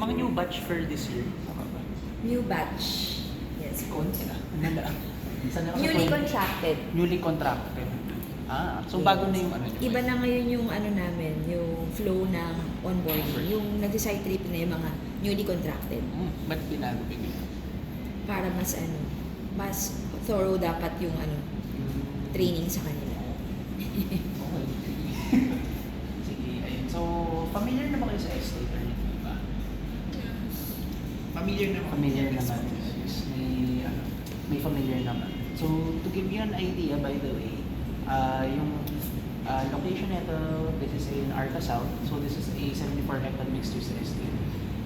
Mga new batch for this year. Tama ba? New batch. Yes. Konti na. Saan na ako sa Newly 20? contracted. Newly contracted. So bago na yung ano nyo. Iba na ngayon yung ano namin, yung flow ng onboarding. Yung nag-site trip na yung mga newly contracted. Ba't binago bigla? Para mas mas thorough dapat yung training sa kanila. Okay. Sige, ayun. So, familiar na ba kayo sa estate or hindi ba? Familiar naman. Familiar naman. Yes, may familiar naman. So, to give you an idea, by the way, yung location nito, this is in Arca South. So, this is a 74-hectare mixed-use estate.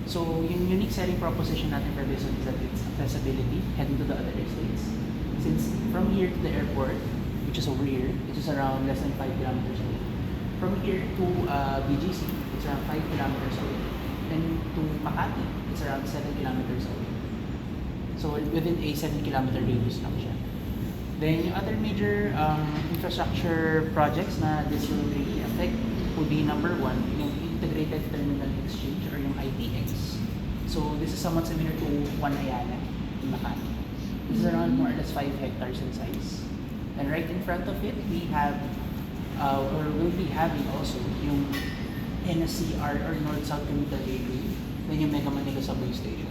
So, yung unique selling proposition natin for this one is that it's accessibility heading to the other estates. Since from here to the airport, which is over here, it is around less than 5 kilometers away. From here to BGC, it's around 5 kilometers away. And to Makati, it's around 7 kilometers away. So within a 7-kilometer radius lang siya. Then yung other major infrastructure projects na this will really affect would be number 1, yung Integrated Terminal Exchange or yung ITX. So this is somewhat similar to One Ayala in Makati. This is around more or less 5 hectares in size. And right in front of it, we have, or we'll be having also, yung NSCR or North-South Commuter Railway, then yung Mega Manila Subway Station.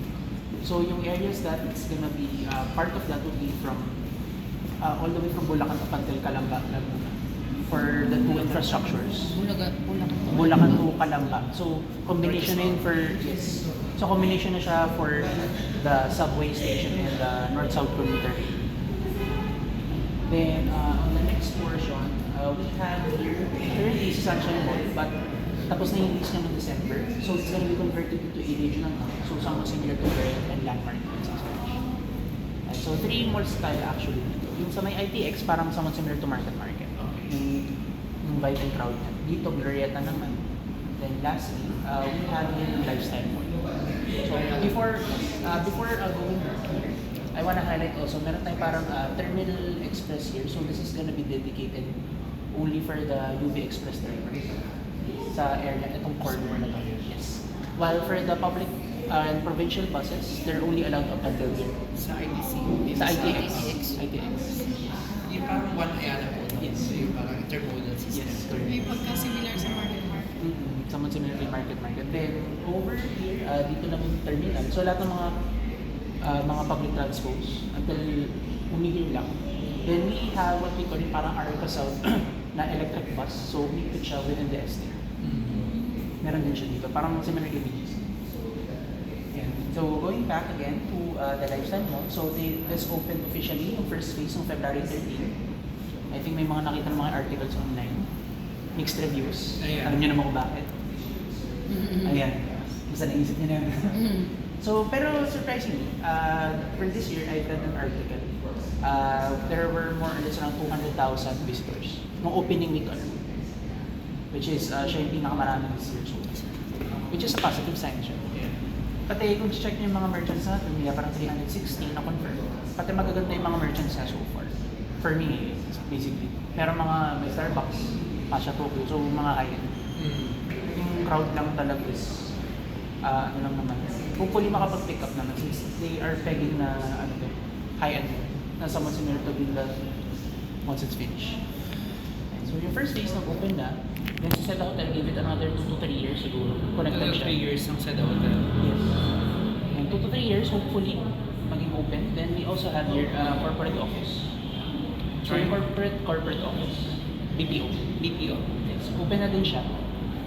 So yung areas that it's gonna be, part of that will be from, all the way from Bulacan up until Calamba, Laguna, for the two infrastructures. Bulacan to Calamba. So combination na yun for, yes. So combination na siya for the subway station and the North-South Commuter Railway. Then, on the next portion, we have here, currently is Sunshine Mall, but tapos na yung lease naman December. So, it's gonna be converted into a regional mall. So, somewhat similar to Grand and Landmark. And so, 3 malls tayo actually. Yung sa may ITX, parang somewhat similar to Market. Yung vibe and crowd niya. Dito, Glorieta naman. Then, lastly, we have yung Lifestyle Mall. So, before going here, I wanna highlight also, meron tayong parang Terminal Express here. So this is gonna be dedicated only for the UV Express drivers sa area, itong corner na to. Yes. While for the public and provincial buses, they're only allowed up until here. Sa ITC. Sa ITX. Yung parang One Ayala po. Yes. Yung parang intermodal system. Yes, May correct. pagka-similar sa Market. Somewhat similar to Market. Then over here, dito naman yung terminal. So lahat ng mga public transports until umigil lang. Then we have what we call yung parang Arca South na electric bus. So umikot siya within the estate. Meron din siya dito. Parang similar to BGC. Yeah. So going back again to the Lifestyle Mall. So this opened officially yung first phase ng February 13. I think may mga nakita ng mga articles online. Mixed reviews. Ayan. Alam niyo naman kung bakit. Ayan. Basta naisip niyo na yun. So, pero surprisingly, for this year, I read an article. There were more or less around 200,000 visitors nung opening week alone. Which is, siya yung pinakamarami this year. So, which is a positive sign siya. Pati kung check niyo yung mga merchants natin, may parang 360 na confirm. Pati magaganda yung mga merchants na so far. For me, basically. Pero mga may Starbucks, Pasha Tokyo, so mga high-end. Yung crowd lang talaga is, ano lang naman. Hopefully makapag-pick up naman since they are pegging na high-end na somewhat similar to Villa once it's finished. And so yung first phase nag-open na, then sa Seda Hotel gave it another 2 to 3 years siguro. Connected siya. 3 years ang Seda Hotel. Yes. And 2 to 3 years hopefully maging open. Then we also have here corporate office. So yung corporate office. BPO. Yes. Open na din siya.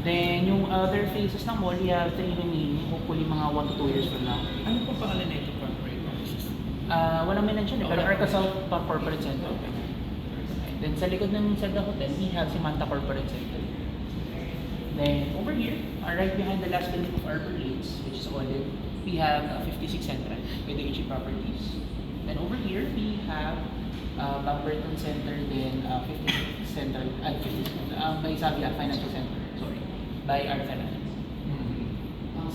Then, yung other phases ng mall, we have 3 remaining, hopefully mga 1 to 2 years from now. Ano po pangalan na ito corporate offices? Walang mention pero Arca South Corporate Center. Then, sa likod ng Seda Hotel, we have Simanta Corporate Center. Then, over here, right behind the last building of Arbor Lanes, which is Olive, we have 56 Central with the HE Properties. Then, over here, we have Bamberton Center, then 56 Central, may Savia Financial Center. By Arca Land.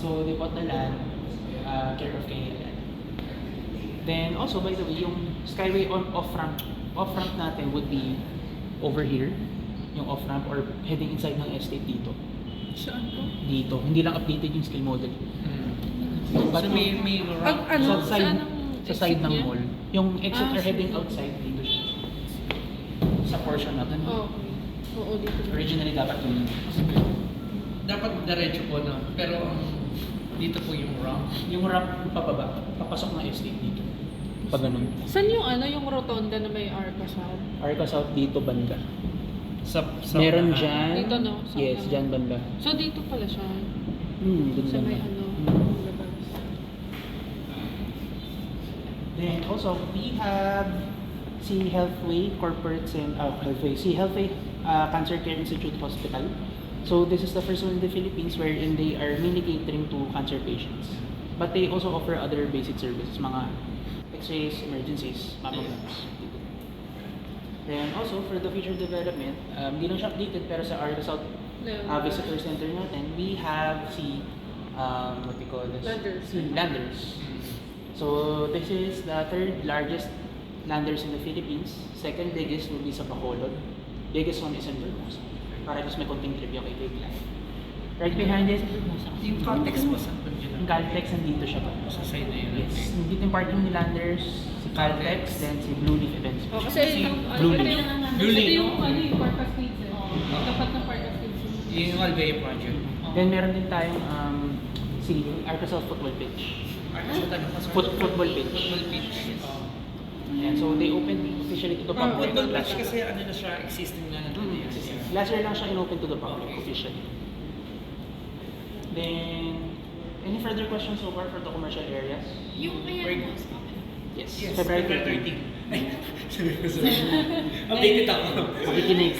So they bought the land, care of KLN. Then also by the way, yung Skyway off-ramp natin would be over here, yung off-ramp or heading inside ng estate dito. Saan po? Dito. Hindi lang updated yung skill model. But So may Pag ano, sa side, saan ang sa side exit ng niya? mall. Yung exit or sige. heading outside, dito siya. Sa portion na to. Oh, okay. Oo, dito. Originally dapat yung dapat diretso po, no? Pero dito po yung wrong. yung ramp pababa, papasok na estate dito. Pag ganun. Saan yung ano, yung rotonda na may Arca South? Arca South dito banda. Sa Meron unahan. dyan. Dito, no? Sa Yes, unahan. dyan banda. So, dito pala siya. Dun Sa may banda. ano, Hmm. labas. Then also, we have si Healthway Corporate Healthway, si Healthway Cancer Care Institute Hospital. So this is the first one in the Philippines wherein they are mainly catering to cancer patients. But they also offer other basic services, mga x-rays, emergencies, mammograms. Then also, for the future development, di lang siya updated pero sa Arca South Visitor Center natin, we have si, what we call this? Landers. Si Landers. So this is the third largest landers in the Philippines. Second biggest will be sa Bacolod. Biggest one is in Vermosa. Para just may konting trivia kay Bigla. Right behind it, Yung context po sa yun. yung Caltex, nandito siya pa. Sa side na yun. Yes, nandito yung parking ni Landers, si Caltex, then si Blue Leaf Events. Oh, kasi yung, ano, Blue ito Leaf. yung, Blue ito Leaf. yung, ano, yung Parkas Kids eh. Dapat ng Parkas Kids. Yung Alvea project. Then meron din tayong si Arca South Football Pitch. Football pitch. Football pitch. And so they opened officially to the public Football pitch last year. kasi ano na siya, existing na natin. Last year lang siya in-open to the public officially. Then, any further questions so far for the commercial areas? Yung kaya mo, Yes, Yes, February February 13. 13. Ay, sabi ko sa updated ako. Makikinig.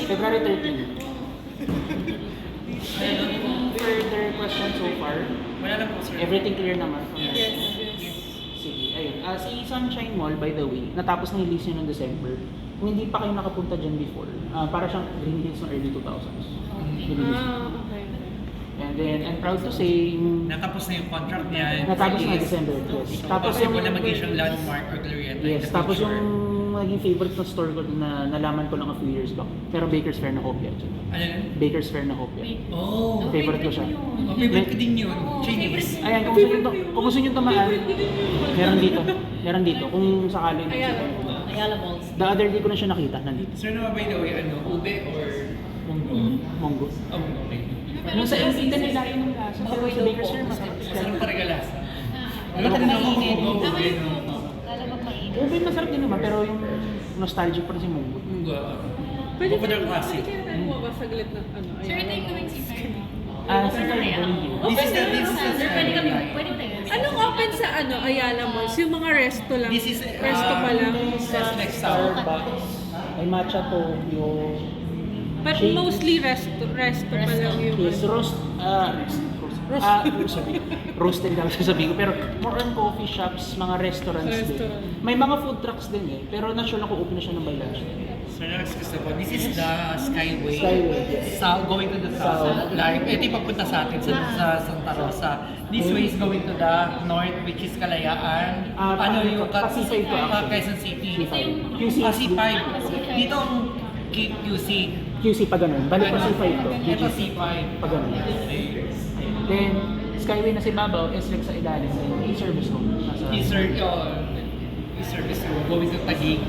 February 13. Any further questions so far? Wala na po, sir. Everything clear naman from Yes, yes. Sige, ayun. Si Sunshine Mall, by the way, natapos na yung lease yun noong December. Kung hindi pa kayo nakapunta dyan before, para siyang Green Hills ng early 2000s. Yung lease. Okay. And then, I'm proud to say, yung Natapos na yung contract niya. natapos na December, yes. So, Tapos possible yung, na maging siyang landmark or Glorieta in yes, the tapos future. yung naging favorite na store ko na nalaman ko lang a few years back. Pero Baker's Fair na Hopia. Ano yun? Baker's Fair na Hopia. Oh, Favorite ko siya. oh, favorite ko din yun. Chinese. Ayan, kung gusto nyo tamaan, meron dito. Meron dito. Kung sakali. Ayala Malls. The other day ko na siya nakita, nandito. Sir, no, by the way, ano, ube or munggo? Monggo. Oh, okay. Nung sa Insitan nila yung lasa, pero sa Baker's Fair, Masarap masarap. talaga lasa. Ano ka mainit? Tama yung photo. Lalabang mainit. Ube masarap din naman, pero yung nostalgic pa rin si Monggo. Munggo. Pwede Popular pwede classic. kaya tayo bumaba saglit na ano. Sir, ito yung gawing seafair mo. Si Fair going here. This is the Sir, pwede kami, pwede mo tayo. Anong open sa ano, Ayala Malls? Yung mga resto lang. This is, resto pa lang. Sa next Starbucks, may matcha Tokyo. But Shake. mostly resto pa lang yung Yes, roasted lang sasabihin ko. Pero more on coffee shops, mga restaurants din. Restaurant. May mga food trucks din eh. Pero not sure lang kung open na siya ng by lunch. Sir, next gusto po. This is the Skyway. Skyway, yes. Going to the south. South. Like, ito yung papunta sa atin sa Santa Rosa. This way is going to the north, which is Kalayaan. Pasay to actually. Quezon City. QC. C5. Dito ang QC. QC pa ganun. Balik pa C5 to. Ito C5. Pa ganun. Then, Skyway na si Babaw, SLEX sa ilalim. Then, e-service room. Nasa, E-service room going to Taguig.